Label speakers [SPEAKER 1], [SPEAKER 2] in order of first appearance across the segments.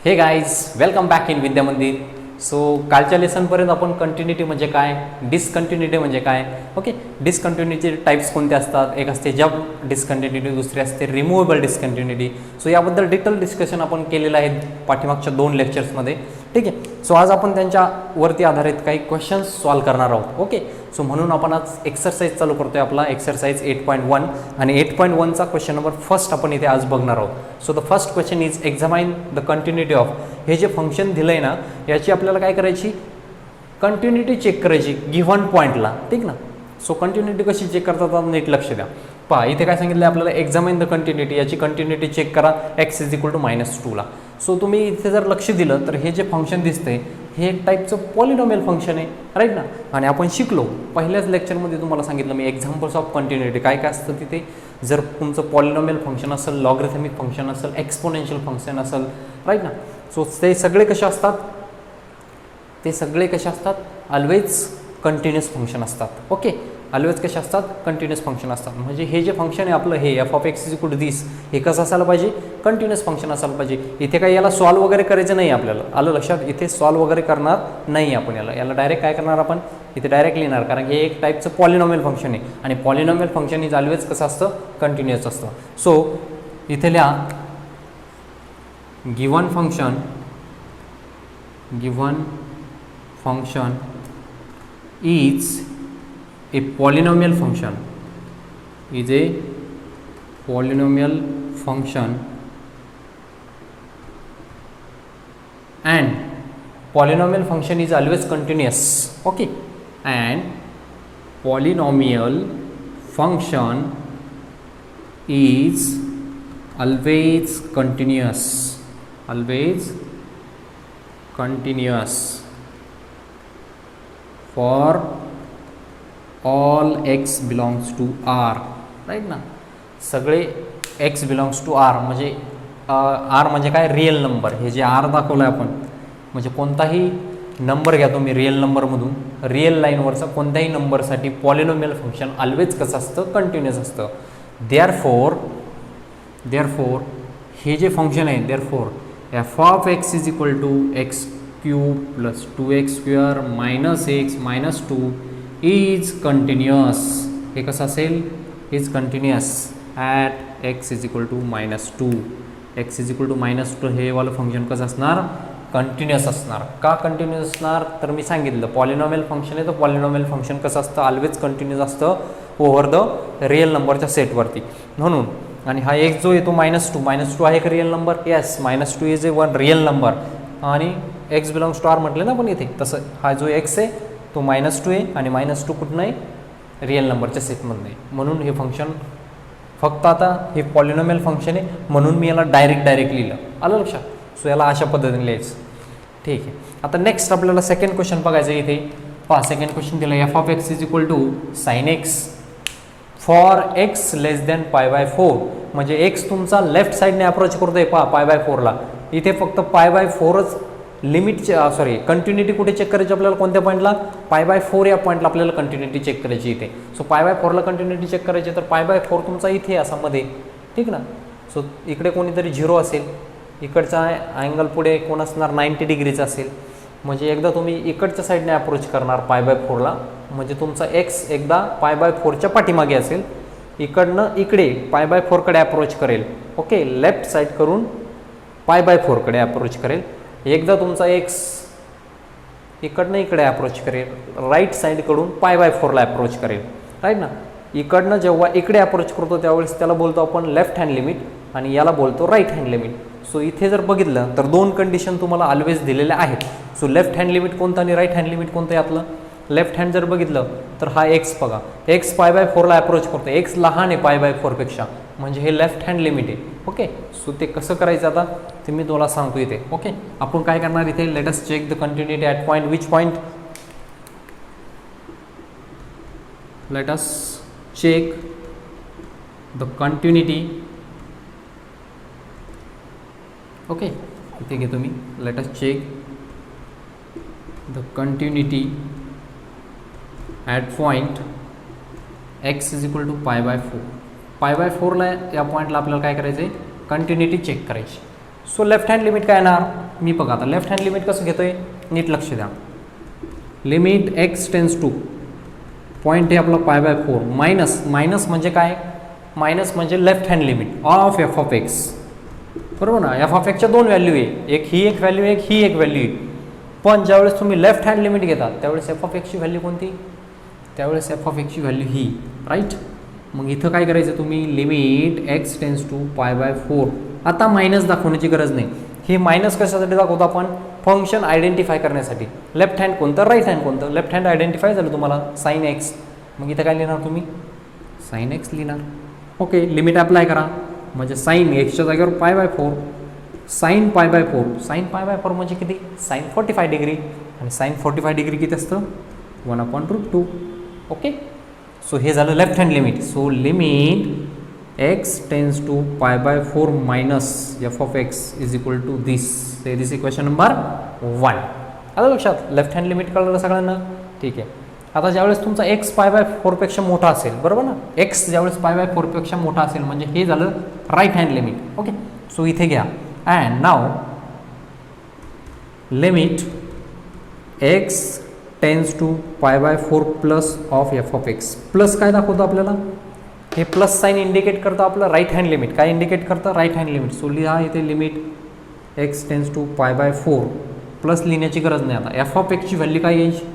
[SPEAKER 1] हे guys welcome back in विद्या मंदिर. So कालच्या लेसनपर्यंत आपण कंटिन्युटी म्हणजे काय, डिसकंटिन्युटी म्हणजे काय, ओके, डिसकंटिन्युटी टाईप्स कोणते असतात, एक असते जब डिसकंटिन्युटी, दुसरी असते रिमुवेबल डिसकंटिन्युटी. सो याबद्दल डिटेल डिस्कशन आपण केलेलं आहे पाठीमागच्या 2 लेक्चर्समध्ये. ठीक आहे. सो आज आपण त्यांच्यावरती आधारित काही क्वेश्चन्स सॉल्व करणार आहोत. ओके. सो म्हणून आपण आज एक्सरसाइज चालू करतोय आपला एक्सरसाइज 8.1 आणि 8.1चा क्वेश्चन नंबर फर्स्ट आपण इथे आज बघणार आहोत. So the first question is examine the continuity of. हे जे फंक्शन दिलं आहे ना, याची आपल्याला काय करायची, कंटिन्युटी चेक करायची गिव्हन पॉईंटला. ठीक ना. सो कंटिन्युटी कशी चेक करतात नीट लक्ष द्या. पहा इथे काय सांगितलं आहे आपल्याला, एक्झामाइन द कंटिन्युटी, याची कंटिन्युटी चेक करा x = -2ला. सो तुम्ही इथे जर लक्ष दिलं तर हे जे फंक्शन दिसतंय हे एक टाईपचं पॉलिनॉमियल फंक्शन आहे, राईट ना. आणि आपण शिकलो पहिल्याच लेक्चरमध्ये, तुम्हाला सांगितलं मी एक्झाम्पल्स ऑफ कंटिन्युटी काय काय असतं तिथे. जर तुमचं पॉलिनॉमियल फंक्शन असेल, लॉगरिथमिक फंक्शन असेल, एक्सपोनेन्शियल फंक्शन असेल, राईट ना. सो ते सगळे कसे असतात, ते सगळे कसे असतात, ऑलवेज कंटिन्युअस फंक्शन असतात. ओके, ऑलवेज कसे असतात, कंटिन्युअस फंक्शन असतात. म्हणजे हे जे फंक्शन आहे आपलं, हे f(x) = this, हे कसं असायला पाहिजे, कंटिन्युअस फंक्शन असायला पाहिजे. इथे काही याला सॉल्व वगैरे करायचं नाही आपल्याला, आलं लक्षात. इथे सॉल्व वगैरे करणार नाही आपण, याला डायरेक्ट काय करणार आपण, इथे डायरेक्ट लिहिणार, कारण हे एक टाईपचं पॉलिनॉमियल फंक्शन आहे आणि पॉलिनॉमियल फंक्शन इज ऑलवेज कसं असतं, कंटिन्युअस असतं. सो इथे लिहा given function is a polynomial function, is a polynomial function and polynomial function is always continuous. Okay, and polynomial function is always continuous, for all x belongs to r, right ना. सगळे x belongs to r म्हणजे r म्हणजे काय, real number. हे जे r दाखवलं आहे आपण, म्हणजे कोणताही नंबर घ्या तुम्ही रिअल नंबरमधून, रिअल लाईनवरचा कोणत्याही नंबरसाठी पॉलिनॉमियल फंक्शन ऑलवेज कसं असतं, कंटिन्युअस असतं. देअरफोर हे जे फंक्शन आहे, therefore f(x) = x³ + 2x² - x - 2 is continuous. हे कसं असेल, is continuous at x = -2. x = -2 हे वालं फंक्शन कसं असणार, कंटिन्युअस असणार. का कंटिन्युअस असणार, तर मी सांगितलं पॉलिनॉमियल फंक्शन आहे, तर पॉलिनॉमियल फंक्शन कसं असतं, ऑलवेज कंटिन्युअस असतं ओव्हर द रिअल नंबरच्या सेटवरती. म्हणून आणि हा एक जो येतो -2 आहे का real number, yes, -2 is a one real number. आणि x बिलॉंग्स टू r म्हटलं ना आपण इथे, तसं हा जो x आहे तो -2 आहे आणि -2 कुठं नाही, रिअल नंबरच्या सेटमध्ये नाही. म्हणून हे फंक्शन फक्त आता हे पॉलिनॉमियल फंक्शन आहे, म्हणून मी याला डायरेक्ट लिहिलं, आलं लक्षात. सो याला अशा पद्धतीने लिहायचं. ठीक आहे. आता नेक्स्ट आपल्याला सेकंड क्वेश्चन बघायचं आहे. इथे पहा, सेकंड क्वेश्चन दिलं f(x) = sin x for x π/4. म्हणजे x तुमचा लेफ्ट साईडने अप्रोच करतोय, पहा π/4ला. इथे फक्त π/4च लिमिटचे, कंटिन्युटी कुठे चेक करायची आपल्याला, कोणत्या पॉईंटला, π/4 या पॉईंटला आपल्याला कंटिन्युटी चेक करायची इथे. सो π/4ला कंटिन्युटी चेक करायची, तर π/4 तुमचा इथे असा मध्ये, ठीक ना. सो इकडे कोणीतरी 0 असेल, इकडचा अँगल पुढे कोण असणार, 90 डिग्रीचा असेल. म्हणजे एकदा तुम्ही इकडच्या साईडने अप्रोच करणार π/4ला, म्हणजे तुमचा x एकदा π/4च्या पाठीमागे असेल, इकडनं इकडे π/4कडे अप्रोच करेल. ओके, लेफ्ट साईड करून π/4कडे अप्रोच करेल. एकदा तुमचा x इकडनं इकडे अप्रोच करेल, राईट साईडकडून π/4ला अप्रोच करेल, राईट ना. इकडनं जेव्हा इकडे अप्रोच करतो त्यावेळेस त्याला बोलतो आपण लेफ्ट हँड लिमिट आणि याला बोलतो राईट हँड लिमिट. सो इथे जर बघितलं तर 2 कंडिशन तुम्हाला ऑलवेज दिलेल्या आहेत. सो लेफ्ट हँड लिमिट कोणतं आणि राईट हँड लिमिट कोणतं आहे आपलं. लेफ्ट हँड जर बघितलं तर हा x बघा, x π/4ला अप्रोच करतो, x लहान आहे π/4पेक्षा, म्हणजे हे लेफ्ट हँड लिमिट आहे. ओके, सो ते कसं करायचं आता ते मी तुम्हाला सांगतो इथे. ओके, आपण काय करणार इथे, let us check the continuity at point, which point, let us check the continuity. Okay, इथे घेतो मी, let us check the continuity at point x = π/4. π/4ला या पॉईंटला आपल्याला काय करायचं आहे, कंटिन्युटी चेक करायची. सो लेफ्ट हँड लिमिट काय येणार, मी बघा आता लेफ्ट हँड लिमिट कसं घेतोय नीट लक्ष द्या. Limit x tends two point आहे आपलं पाय बाय 4 मायनस, मायनस म्हणजे काय, मायनस म्हणजे left hand limit of f of x, बरोबर ना. एफ ऑफ एक्सच्या दोन व्हॅल्यू आहे, एक ही एक व्हॅल्यू आहे, ही एक व्हॅल्यू आहे. पण ज्यावेळेस तुम्ही लेफ्ट हँड लिमिट घेता त्यावेळेस एफ ऑफ एक्सची व्हॅल्यू कोणती, त्यावेळेस एफ ऑफ एक्सची व्हॅल्यू ही, राईट. मग इथं काय करायचं तुम्ही, limit x tends to pi by 4. आता मायनस दाखवण्याची गरज नाही, हे मायनस कशासाठी दाखवतो आपण, फंक्शन आयडेंटिफाय करण्यासाठी. लेफ्ट हँड कोणतं, राईट हँड कोणतं, लेफ्ट हँड आयडेंटिफाय झालं तुम्हाला साइन एक्स. मग इथं काय लिहिणार तुम्ही, साइन एक्स लिहिणार. ओके, लिमिट अप्लाय करा म्हणजे साइन एक्सच्या जागेवर pi by 4, sine pi by 4, sine pi by 4 म्हणजे किती, साइन 45 डिग्री, आणि साइन 45 डिग्री किती असतं, 1/√2. ओके, सो हे झालं left hand limit. So limit x tends to pi by 4 minus f of x is equal to this. This equation number 1. आलं लक्षात, left hand limit कळलं सगळ्यांना, ठीक आहे. आता ज्यावेळेस तुमचा एक्स पाय बाय 4 पेक्षा मोठा असेल, बरोबर ना, एक्स ज्यावेळेस पाय बाय 4 पेक्षा मोठा असेल म्हणजे हे झालं right hand limit. Okay, so इथे घ्या and now limit x tends to pi by 4 plus of f of x. Plus काय दाखवतं आपल्याला, हे प्लस साईन इंडिकेट करतं आपलं राईट हँड लिमिट. काय इंडिकेट करतं, राईट हँड लिमिट. सो लिहा इथे limit x tends to pi by 4, plus लिहिण्याची गरज नाही. आता एफ ऑफ एक्सची व्हॅल्यू काय घ्यायची,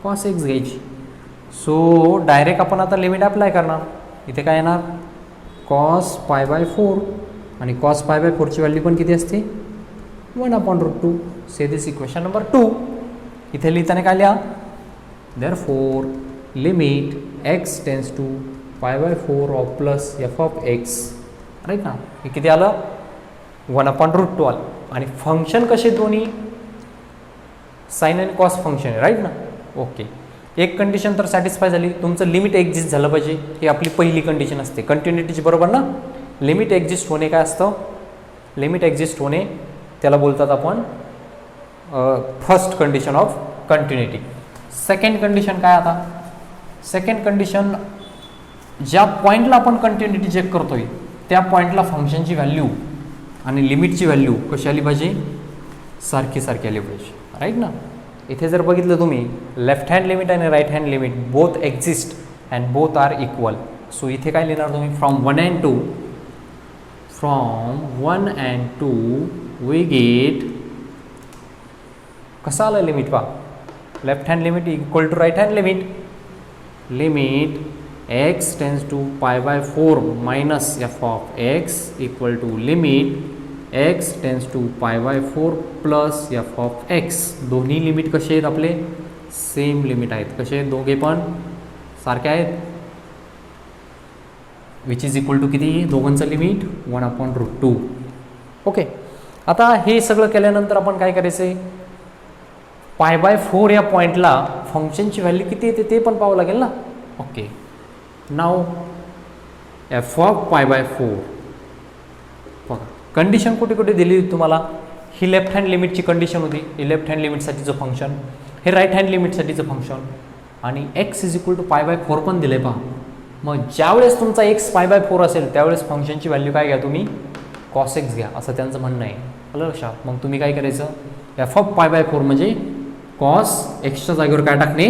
[SPEAKER 1] कॉस एक्स घ्यायची. सो डायरेक्ट आपण आता लिमिट अप्लाय करणार. इथे काय येणार, कॉस पाय बाय 4, आणि कॉस पाय बाय 4ची व्हॅल्यू पण किती असते, 1/√2. Say this equation number 2. इथे लिहिताना काय लिहा, therefore limit x tends to pi by 4 of plus f of x, right ना. हे किती आलं, 1/√2 आलं. आणि फंक्शन कसे दोन्ही, साइन आणि कॉस फंक्शन आहे, राईट ना. ओके, एक कंडिशन तर सॅटिस्फाय झाली, तुमचं लिमिट एक्झिस्ट झालं पाहिजे, ही आपली पहिली कंडिशन असते कंटिन्युटीची, बरोबर ना. लिमिट एक्झिस्ट होणे काय असतं, लिमिट एक्झिस्ट होणे त्याला बोलतात आपण first condition of continuity. Second condition काय, आता सेकंड कंडिशन, ज्या पॉईंटला आपण कंटिन्युटी चेक करतोय त्या पॉईंटला फंक्शनची व्हॅल्यू आणि लिमिटची व्हॅल्यू कशी आली पाहिजे, सारखी सारखी आली पाहिजे, राईट ना. इथे जर बघितलं तुम्ही, लेफ्ट हँड लिमिट आणि right hand limit both exist and both are equal. So इथे काय लिहिणार तुम्ही, from 1 and 2, from 1 and 2 we get, कसं आलं लिमिट पहा, left hand limit equal to right hand limit. Limit x tends to pi by 4 minus f of x equal to limit x tends to pi by 4 plus f of x. दोन्ही limit कसे आहेत आपले, same limit आहेत. कसे आहेत, दोघे पण सारखे आहेत, विच इज इक्वल टू किती, दोघांचं लिमिट 1/√2. ओके, आता हे सगळं केल्यानंतर आपण काय करायचं आहे, पाय बाय 4 या पॉईंटला फंक्शनची व्हॅल्यू किती येते ते पण पाहावं लागेल ना. Okay, now f of pi by 4 बघा, कंडिशन कुठे कुठे दिली तुम्हाला, ही लेफ्ट हँड लिमिटची कंडिशन होती, ही लेफ्ट हँड लिमिटसाठीचं फंक्शन, हे राईट हँड लिमिटसाठीचं फंक्शन, आणि x is equal to pi by 4 पण दिलं आहे पहा. मग ज्यावेळेस तुमचा एक्स पाय बाय 4 असेल त्यावेळेस फंक्शनची व्हॅल्यू काय घ्या तुम्ही, कॉस एक्स घ्या, असं त्यांचं म्हणणं आहे. आलं लक्षात. मग तुम्ही काय करायचं, एफ ऑफ पाय बाय 4 म्हणजे कॉस एक्सच्या जागेवर काय टाकणे,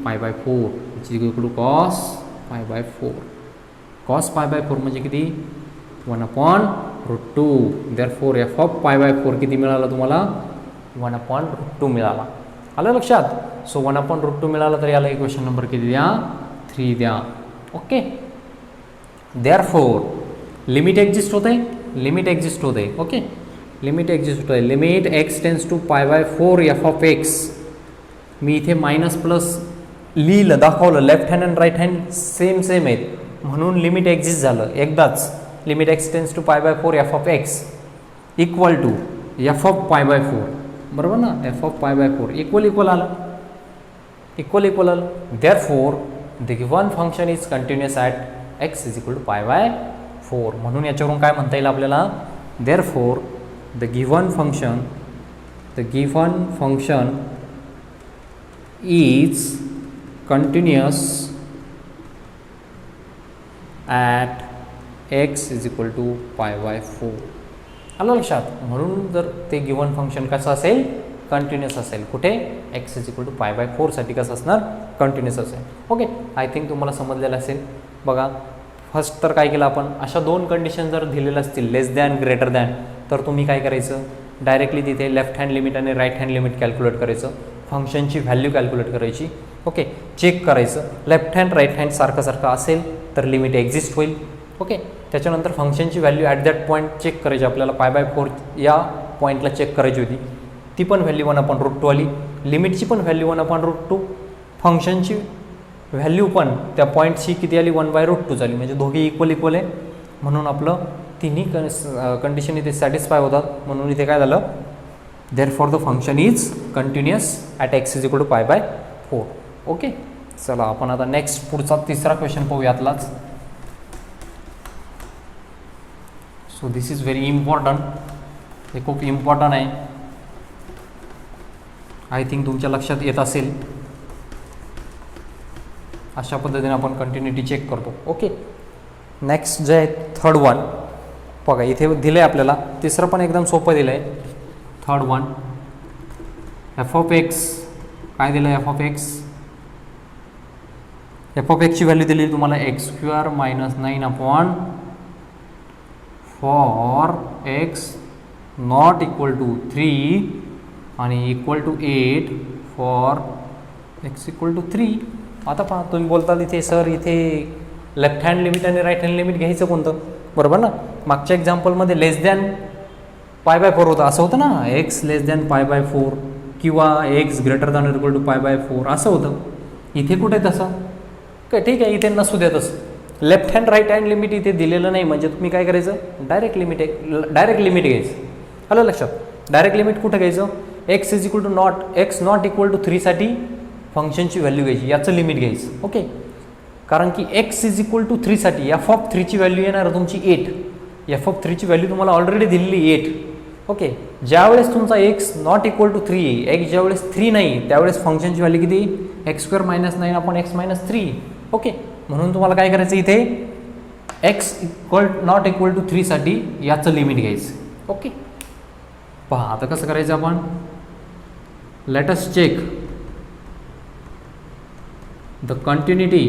[SPEAKER 1] pi by 4 is equal to cos pi by 4. Cos pi by 4 म्हणजे किती, 1/√2. Therefore f of pi by 4 किती मिळाला तुम्हाला, 1/√2 मिळाला. आलं लक्षात. सो 1/√2 मिळाला तर याला इक्वेशन नंबर किती द्या, 3 द्या. ओके, देअरफॉर लिमिट एक्झिस्ट होत आहे, लिमिट एक्झिस्ट होत आहे. ओके, लिमिट एक्झिस्ट होत आहे. Limit x tends to pi by 4 f of x, मी इथे मायनस प्लस लिहिलं, दाखवलं, लेफ्ट हँड आणि राईट हँड सेम सेम आहेत म्हणून लिमिट एक्झिस्ट झालं एकदाच. Limit x tends to pi by 4 f of x equal to f of pi by 4, बरोबर ना. F of pi by 4 equal equal आलं, इक्वल इक्वल आलं. Therefore the given function is continuous at x is equal to pi by 4. म्हणून याच्यावरून काय म्हणता येईल आपल्याला, therefore the given function is continuous at x is equal to pi by 4. आलं लक्षात. म्हणून जर ते गिव्हन फंक्शन कसं असेल, कंटिन्युअस असेल. कुठे x इक्वल टू π/4 साठी कसं असणार, कंटिन्युअस असेल. ओके, आय थिंक तुम्हाला समजलेलं असेल. बघा फर्स्ट तर काय केलं आपण, अशा दोन कंडिशन जर दिलेल्या असतील लेस दॅन ग्रेटर दॅन, तर तुम्ही काय करायचं, डायरेक्टली तिथे लेफ्ट हँड लिमिट आणि राईट हँड लिमिट कॅल्क्युलेट करायचं, फंक्शनची व्हॅल्यू कॅल्क्युलेट करायची. ओके, चेक करायचं लेफ्ट हँड राईट हँड सारखं असेल तर लिमिट एक्झिस्ट होईल. ओके, त्याच्यानंतर फंक्शनची value at that point check करायची. आपल्याला π/4 या पॉईंटला चेक करायची होती, ती पण व्हॅल्यू 1/√2 आली. लिमिटची पण व्हॅल्यू 1/√2, फंक्शनची व्हॅल्यू पण त्या पॉईंटची किती आली, 1/√2 झाली. म्हणजे दोघे इक्वल आहे. म्हणून आपलं तिन्ही कंडिशन इथे सॅटिस्फाय होतात. म्हणून इथे काय झालं, therefore the function is continuous at x is equal to π/4. Okay, चला आपण आता नेक्स्ट पुढचा तिसरा क्वेश्चन पाहूया यातलाच. So this is very important, हे खूप इम्पॉर्टंट आहे. आय थिंक तुमच्या लक्षात येत असेल. अशा पद्धतीने आपण कंटिन्युटी चेक करतो. ओके, नेक्स्ट जे आहे थर्ड वन बघा, इथे दिलं आहे आपल्याला. तिसरं पण एकदम सोपं दिलं आहे. थर्ड वन f(x) काय दिलं आहे, f(x) ची व्हॅल्यू दिली तुम्हाला x² - 9 for x not equal to 3 आणि equal to 8 for x equal to 3. आता पहा, तुम्ही बोलताल इथे सर इथे लेफ्ट हँड लिमिट आणि राईट हँड लिमिट घ्यायचं कोणतं, बरोबर ना. मागच्या एक्झाम्पलमध्ये लेस दॅन π/4 होतं, असं होतं ना, x लेस दॅन π/4 किंवा x greater than equal to π/4 असं होतं. इथे कुठे तसं काय, ठीक आहे, इथे नसू द्या तसं. Left hand right hand limit इथे दिलेलं नाही, म्हणजे तुम्ही काय करायचं, डायरेक्ट लिमिट घ्यायचं. आलं लक्षात. डायरेक्ट लिमिट कुठं घ्यायचं, x is equal to x not equal to 3 साठी फंक्शनची व्हॅल्यू घ्यायची, याचं लिमिट घ्यायचं. ओके, कारण की x इज इक्वल टू 3 साठी f(3) ची व्हॅल्यू येणार तुमची 8. f(3) ची व्हॅल्यू तुम्हाला ऑलरेडी दिलेली 8. ओके, ज्यावेळेस तुमचा x not equal to 3, x ज्यावेळेस 3 नाही, त्यावेळेस फंक्शनची व्हॅल्यू किती, x² - 9 (x - 3). ओके, म्हणून तुम्हाला काय करायचं, इथे x नॉट इक्वल टू 3 साठी याचं लिमिट घ्यायचं. ओके, पहा आता कसं करायचं आपण, let us check the continuity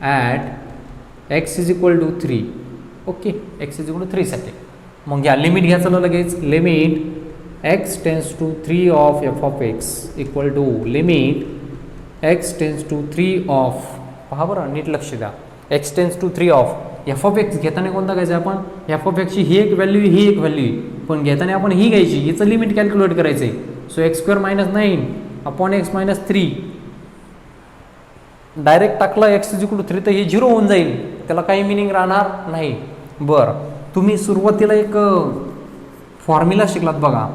[SPEAKER 1] at x is equal to 3. Okay, x is equal to 3 साठी मग या लिमिट घ्यायचं लगेच. Limit x tends to 3 of f(x) equal to limit x tends to 3 of, पहा बरं नीट लक्ष द्या, x tends to 3 of f(x) घेताना कोणता घ्यायचा आपण, f(x) ची ही एक व्हॅल्यू, ही एक व्हॅल्यू, पण घेताना आपण ही घ्यायची, हिचं लिमिट कॅल्क्युलेट करायचं आहे. सो x² - 9 (x - 3) डायरेक्ट टाकलं x इज इक्वल टू 3 तर हे 0 होऊन जाईल, त्याला काही मिनिंग राहणार नाही. बरं, तुम्ही सुरुवातीला एक फॉर्म्युला शिकलात बघा,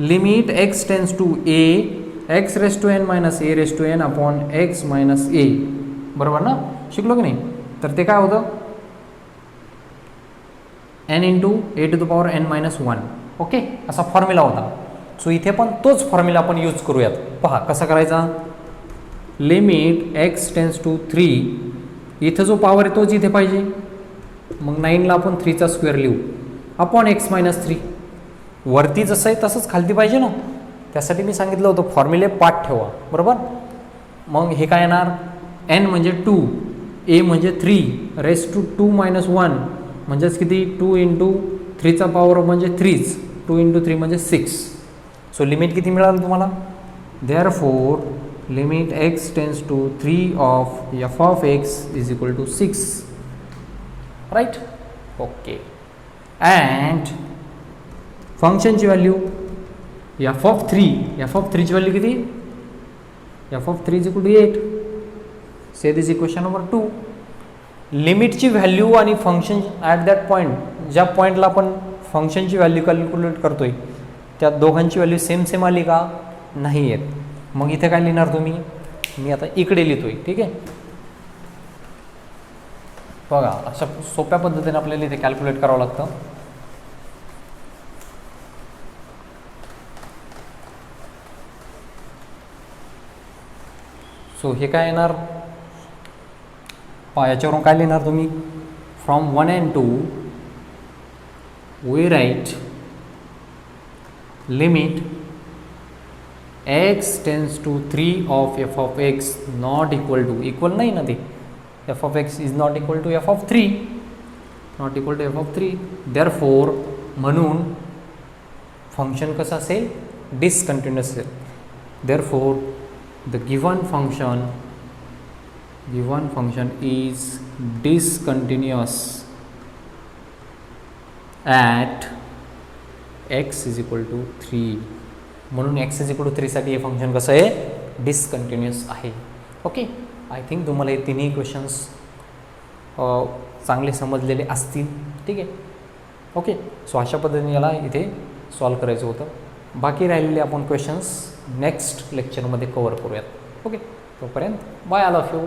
[SPEAKER 1] limit x tends to a x⁻n - a⁻n upon x - a, बरोबर ना, शिकलो की नाही. तर ते काय होतं, n इंटू a⁻n - 1. ओके, असा फॉर्म्युला होता. सो इथे पण तोच फॉर्म्युला आपण यूज करूयात. पहा कसा करायचा, लिमिट x टेन्स टू 3, इथं जो पॉवर आहे तोच इथे पाहिजे, मग 9ला आपण 3चा स्क्वेअर लिहू अपॉन x - 3. वरती जसं आहे तसंच खालती पाहिजे ना, त्यासाठी मी सांगितलं होतं फॉर्म्युले पाठ ठेवा, बरोबर. मग हे काय येणार, n म्हणजे 2, a म्हणजे 3 रेस टू 2 - 1 म्हणजेच किती, 2 इंटू 3चा पॉवर म्हणजे 3च, 2 इंटू 3 म्हणजे 6. सो लिमिट किती मिळालं तुम्हाला, therefore limit x tends to 3 of f(x) is equal to 6, right. Okay, and फंक्शनची व्हॅल्यू f(3) ची व्हॅल्यू किती, f(3) is equal to 8. Say this equation number 2. लिमिटची व्हॅल्यू आणि फंक्शन ॲट दॅट पॉईंट, ज्या पॉईंटला आपण फंक्शनची व्हॅल्यू कॅल्क्युलेट करतोय त्या दोघांची व्हॅल्यू सेम आली का, नाही आहेत. मग इथे काय लिहिणार तुम्ही, मी आता इकडे लिहितोय, ठीक आहे. बघा अशा सोप्या पद्धतीने आपल्याला इथे कॅल्क्युलेट करावं लागतं. सो हे काय येणार, याच्यावरून काय लिहिणार तुम्ही, from 1 and 2 we write limit x tends to 3 of f of x not equal to, equal नाही ना ते, f of x is not equal to f of 3, not equal to f of 3, therefore म्हणून function कसं असेल, discontinuous असेल. therefore the given function is discontinuous at x is equal to 3. म्हणून x is equal to 3 साठी हे function कसं आहे, discontinuous आहे. ओके, आय थिंक तुम्हाला हे तिन्ही क्वेश्चन्स चांगले समजलेले असतील. ठीक आहे. ओके, सो अशा पद्धतीने याला इथे सॉल्व करायचं होतं. बाकी राहिलेले आपण क्वेश्चन्स नेक्स्ट लेक्चरमध्ये कवर करूयात. ओके, तोपर्यंत बाय, ऑल ऑफ यू.